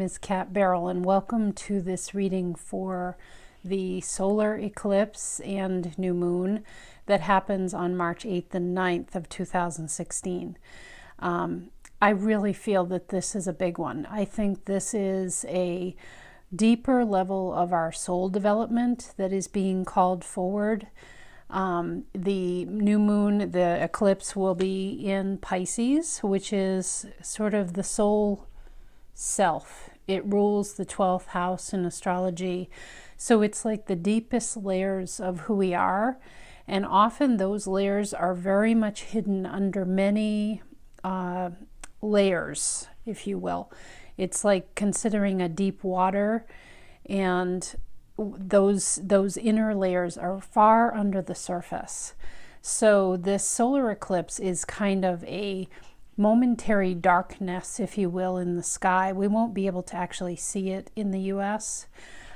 name is Kat Barrel, and welcome to this reading for the solar eclipse and new moon that happens on March 8th and 9th of 2016. I really feel that this is a big one. I think this is a deeper level of our soul development that is being called forward. The new moon, the eclipse, will be in Pisces, which is sort of the soul self. It rules the 12th house in astrology. So it's like the deepest layers of who we are. And often those layers are very much hidden under many layers, if you will. It's like considering a deep water, and those inner layers are far under the surface. So this solar eclipse is kind of a momentary darkness, if you will, in the sky. We won't be able to actually see it in the US,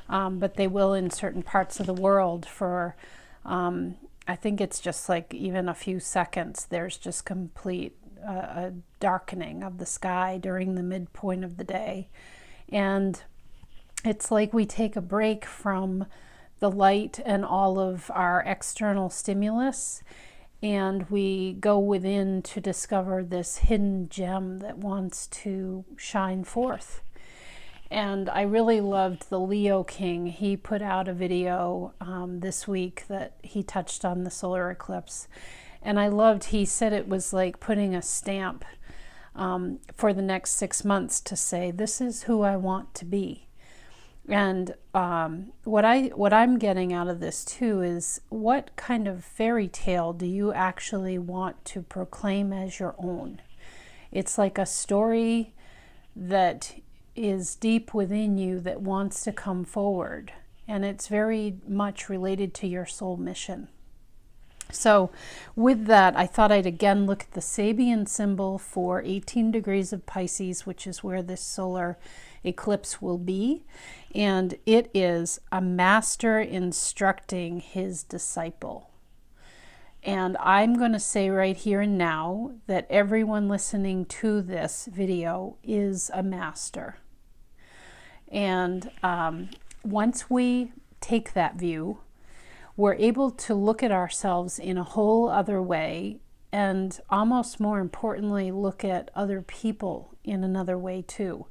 but they will in certain parts of the world for, I think it's just like even a few seconds. There's just complete a darkening of the sky during the midpoint of the day. And it's like we take a break from the light and all of our external stimulus, and we go within to discover this hidden gem that wants to shine forth. And I really loved the Leo King. He put out a video this week that he touched on the solar eclipse. And I loved, he said it was like putting a stamp for the next 6 months to say, this is who I want to be. And what I'm getting out of this too is, what kind of fairy tale do you actually want to proclaim as your own? It's like a story that is deep within you that wants to come forward, and it's very much related to your soul mission. So with that, I thought I'd again look at the Sabian symbol for 18 degrees of Pisces, which is where this solar eclipse will be. And it is a master instructing his disciple. And I'm going to say right here and now that everyone listening to this video is a master. And once we take that view, we're able to look at ourselves in a whole other way, and almost more importantly, look at other people in another way too.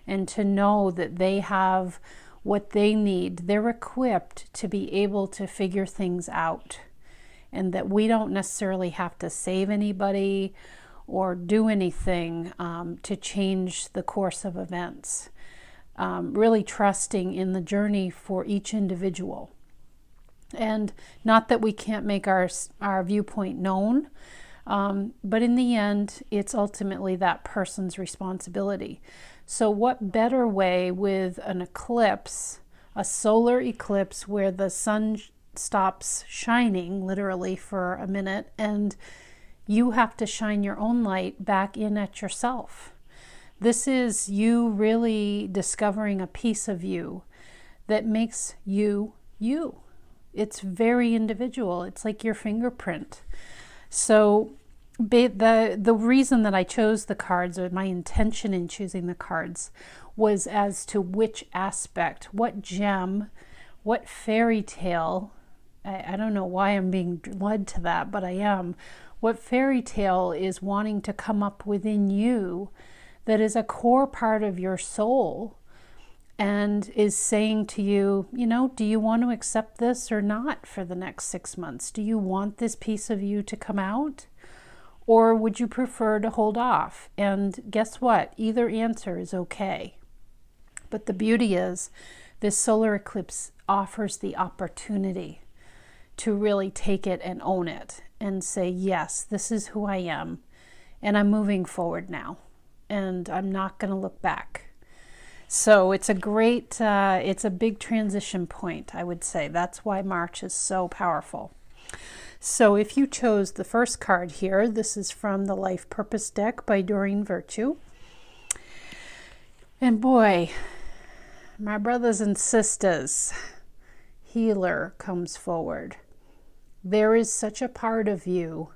And to know that they have what they need. They're equipped to be able to figure things out, and that we don't necessarily have to save anybody or do anything to change the course of events. Really trusting in the journey for each individual. And not that we can't make our viewpoint known, but in the end, it's ultimately that person's responsibility. So what better way with an eclipse, a solar eclipse where the sun stops shining literally for a minute, and you have to shine your own light back in at yourself. This is you really discovering a piece of you that makes you you. It's very individual. It's like your fingerprint. So the reason that I chose the cards, or my intention in choosing the cards, was as to which aspect, what gem, what fairy tale, I don't know why I'm being led to that, but I am, what fairy tale is wanting to come up within you that is a core part of your soul, and is saying to you, you know, do you want to accept this or not for the next 6 months? Do you want this piece of you to come out? Or would you prefer to hold off? And guess what? Either answer is okay. But the beauty is, this solar eclipse offers the opportunity to really take it and own it and say, yes, this is who I am, and I'm moving forward now, and I'm not going to look back. So it's a great, it's a big transition point, I would say. That's why March is so powerful. So if you chose the first card here, this is from the Life Purpose deck by Doreen Virtue. And boy, my brothers and sisters, healer comes forward. There is such a part of you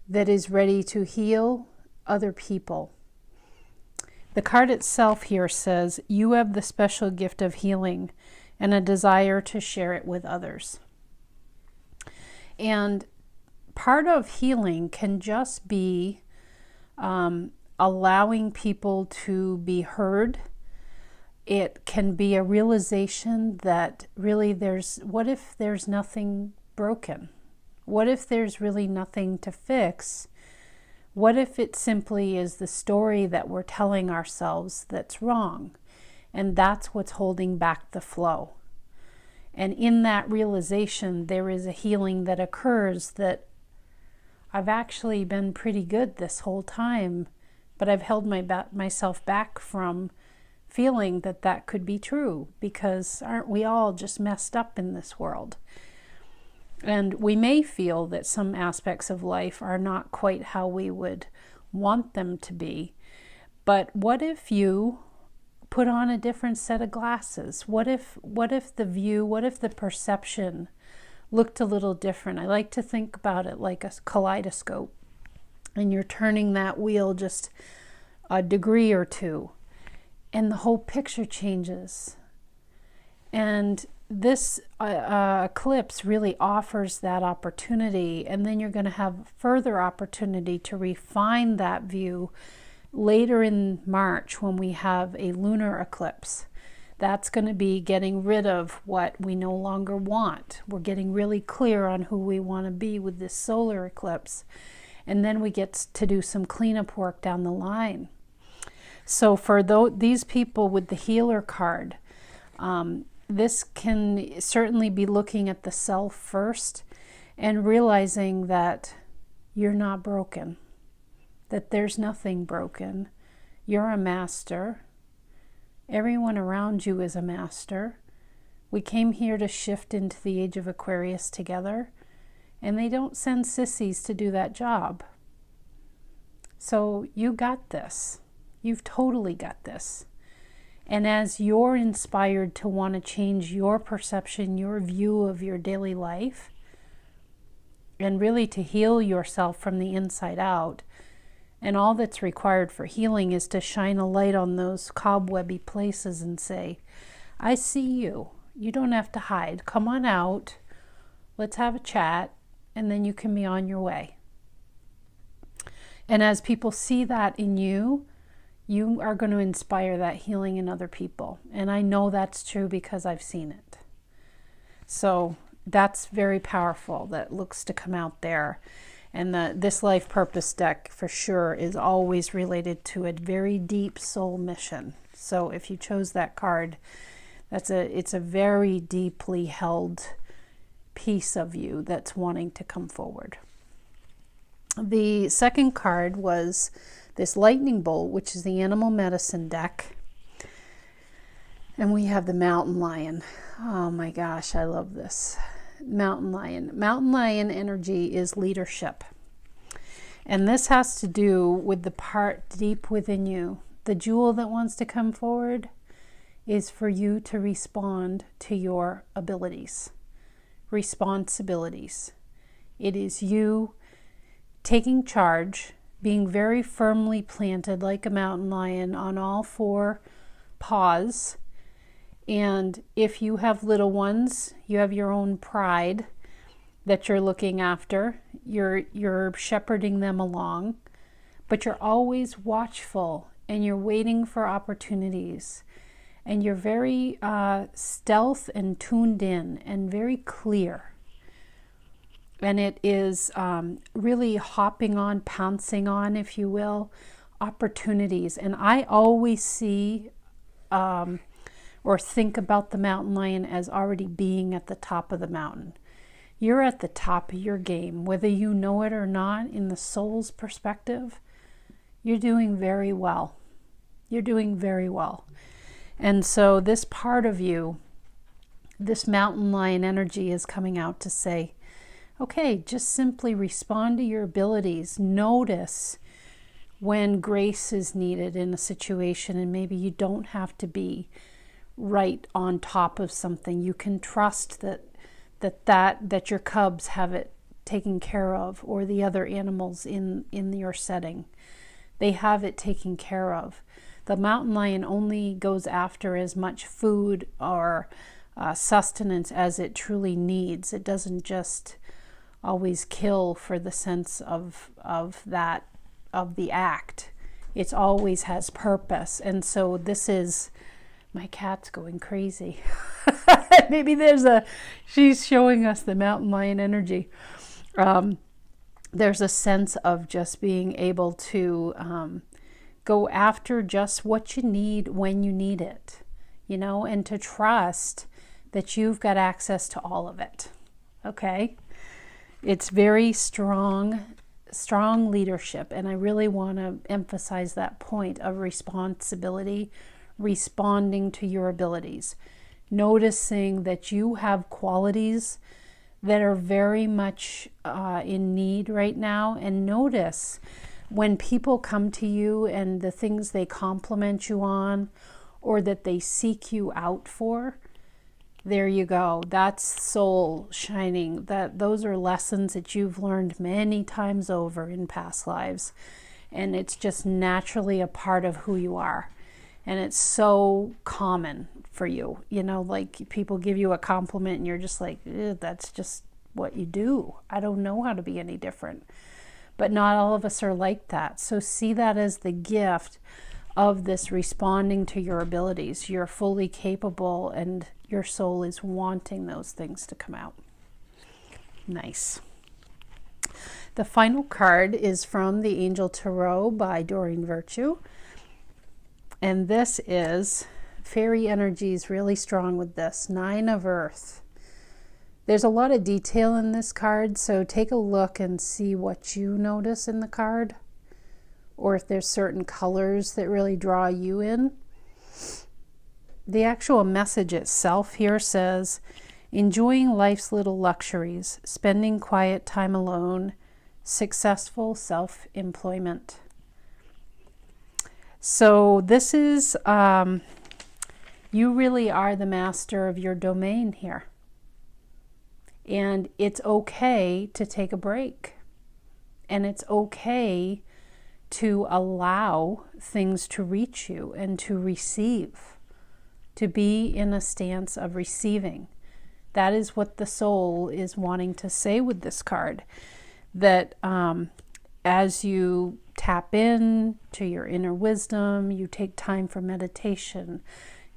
that is ready to heal other people. The card itself here says, you have the special gift of healing and a desire to share it with others. And part of healing can just be allowing people to be heard. It can be a realization that really what if there's nothing broken? What if there's really nothing to fix? What if it simply is the story that we're telling ourselves that's wrong? And that's what's holding back the flow. And in that realization, there is a healing that occurs that I've actually been pretty good this whole time, but I've held myself back from feeling that that could be true, because aren't we all just messed up in this world? And we may feel that some aspects of life are not quite how we would want them to be. But what if you put on a different set of glasses? What if the view, what if the perception looked a little different? I like to think about it like a kaleidoscope, and you're turning that wheel just a degree or two, and the whole picture changes. And this eclipse really offers that opportunity, and then you're going to have further opportunity to refine that view later in March when we have a lunar eclipse. That's going to be getting rid of what we no longer want. We're getting really clear on who we want to be with this solar eclipse, and then we get to do some cleanup work down the line. So for these people with the healer card, this can certainly be looking at the self first and realizing that you're not broken, that there's nothing broken. You're a master. Everyone around you is a master. We came here to shift into the age of Aquarius together, and they don't send sissies to do that job. So you got this. You've totally got this. And as you're inspired to want to change your perception, your view of your daily life, and really to heal yourself from the inside out, and all that's required for healing is to shine a light on those cobwebby places and say, I see you. You don't have to hide. Come on out. Let's have a chat, and then you can be on your way. And as people see that in you, you are going to inspire that healing in other people. And I know that's true because I've seen it. So that's very powerful. That looks to come out there. And this life purpose deck for sure is always related to a very deep soul mission. So if you chose that card, it's a very deeply held piece of you that's wanting to come forward. The second card was this lightning bolt, which is the animal medicine deck. And we have the mountain lion. Oh my gosh, I love this. Mountain lion. Mountain lion energy is leadership. And this has to do with the part deep within you. The jewel that wants to come forward is for you to respond to your abilities, responsibilities. It is you taking charge, being very firmly planted like a mountain lion on all four paws. And if you have little ones, you have your own pride that you're looking after. You're shepherding them along, but you're always watchful and you're waiting for opportunities. And you're very stealth and tuned in and very clear. And it is really hopping on, pouncing on, if you will, opportunities. And I always see or think about the mountain lion as already being at the top of the mountain. You're at the top of your game, whether you know it or not. In the soul's perspective, you're doing very well. You're doing very well. And so this part of you, this mountain lion energy is coming out to say, okay, just simply respond to your abilities. Notice when grace is needed in a situation, and maybe you don't have to be right on top of something. You can trust that your cubs have it taken care of, or the other animals in your setting. They have it taken care of. The mountain lion only goes after as much food or sustenance as it truly needs. It doesn't just always kill for the sense of the act. It always has purpose. And so this is, my cat's going crazy. Maybe she's showing us the mountain lion energy. There's a sense of just being able to go after just what you need when you need it, you know, and to trust that you've got access to all of it. Okay? It's very strong leadership, and I really want to emphasize that point of responsibility, responding to your abilities, noticing that you have qualities that are very much in need right now. And notice when people come to you and the things they compliment you on or that they seek you out for, there you go. That's soul shining. Those are lessons that you've learned many times over in past lives. And it's just naturally a part of who you are. And it's so common for you. You know, like people give you a compliment and you're just like, that's just what you do. I don't know how to be any different. But not all of us are like that. So see that as the gift of this responding to your abilities. You're fully capable and your soul is wanting those things to come out. Nice. The final card is from the Angel Tarot by Doreen Virtue. And this is, fairy energy is really strong with this. 9 of Earth. There's a lot of detail in this card, so take a look and see what you notice in the card, or if there's certain colors that really draw you in. The actual message itself here says, enjoying life's little luxuries, spending quiet time alone, successful self-employment. So this is, you really are the master of your domain here. And it's okay to take a break. And it's okay to allow things to reach you and to receive, to be in a stance of receiving. That is what the soul is wanting to say with this card. That as you tap in to your inner wisdom, you take time for meditation,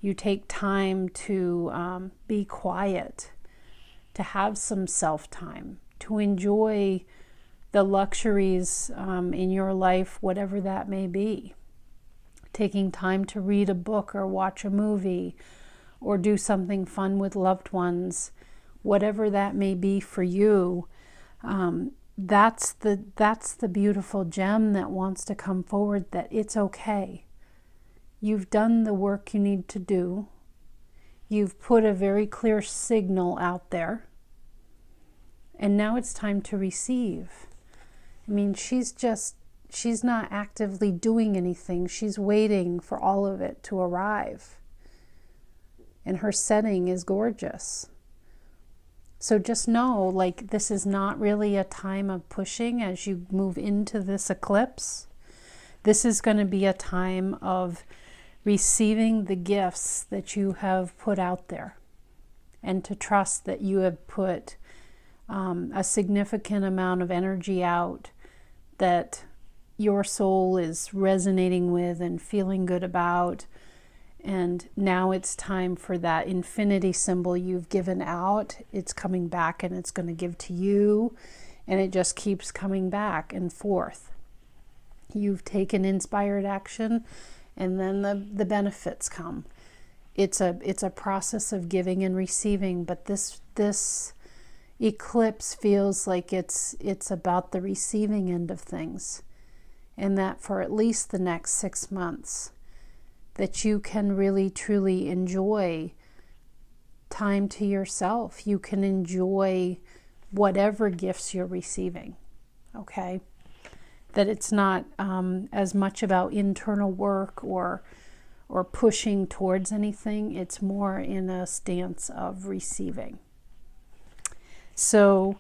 you take time to be quiet, to have some self-time, to enjoy the luxuries in your life, whatever that may be. Taking time to read a book or watch a movie or do something fun with loved ones, whatever that may be for you, that's the beautiful gem that wants to come forward, that it's okay. You've done the work you need to do. You've put a very clear signal out there. And now it's time to receive. I mean, she's not actively doing anything. She's waiting for all of it to arrive. And her setting is gorgeous. So just know, like, this is not really a time of pushing as you move into this eclipse. This is going to be a time of receiving the gifts that you have put out there, and to trust that you have put a significant amount of energy out that your soul is resonating with and feeling good about. And now it's time for that infinity symbol you've given out. It's coming back and it's going to give to you. And it just keeps coming back and forth. You've taken inspired action, and then the benefits come. It's a process of giving and receiving, but this eclipse feels like it's about the receiving end of things. And that for at least the next 6 months, that you can really truly enjoy time to yourself. You can enjoy whatever gifts you're receiving, okay? That it's not as much about internal work or pushing towards anything. It's more in a stance of receiving. So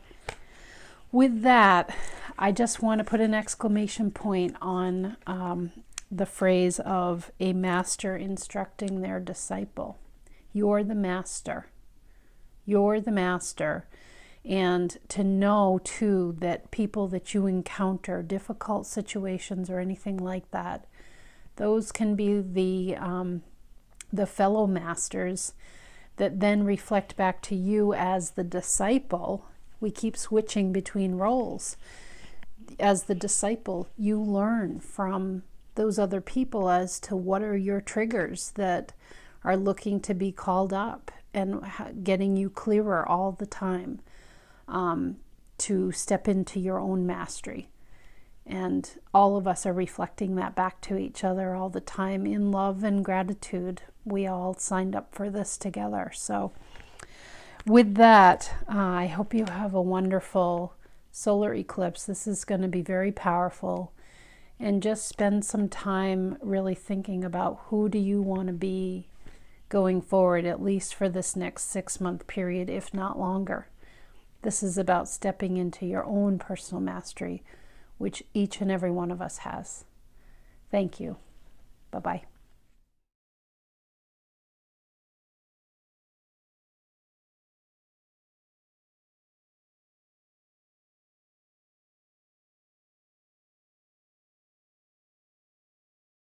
with that, I just want to put an exclamation point on the phrase of a master instructing their disciple. You're the master. You're the master. And to know too that people that you encounter, difficult situations or anything like that, those can be the fellow masters that then reflect back to you as the disciple. We keep switching between roles. As the disciple, you learn from those other people as to what are your triggers that are looking to be called up, and getting you clearer all the time to step into your own mastery. And all of us are reflecting that back to each other all the time in love and gratitude. We all signed up for this together. So with that, I hope you have a wonderful solar eclipse. This is going to be very powerful. And just spend some time really thinking about who do you want to be going forward, at least for this next 6-month period, if not longer. This is about stepping into your own personal mastery, which each and every one of us has. Thank you. Bye-bye.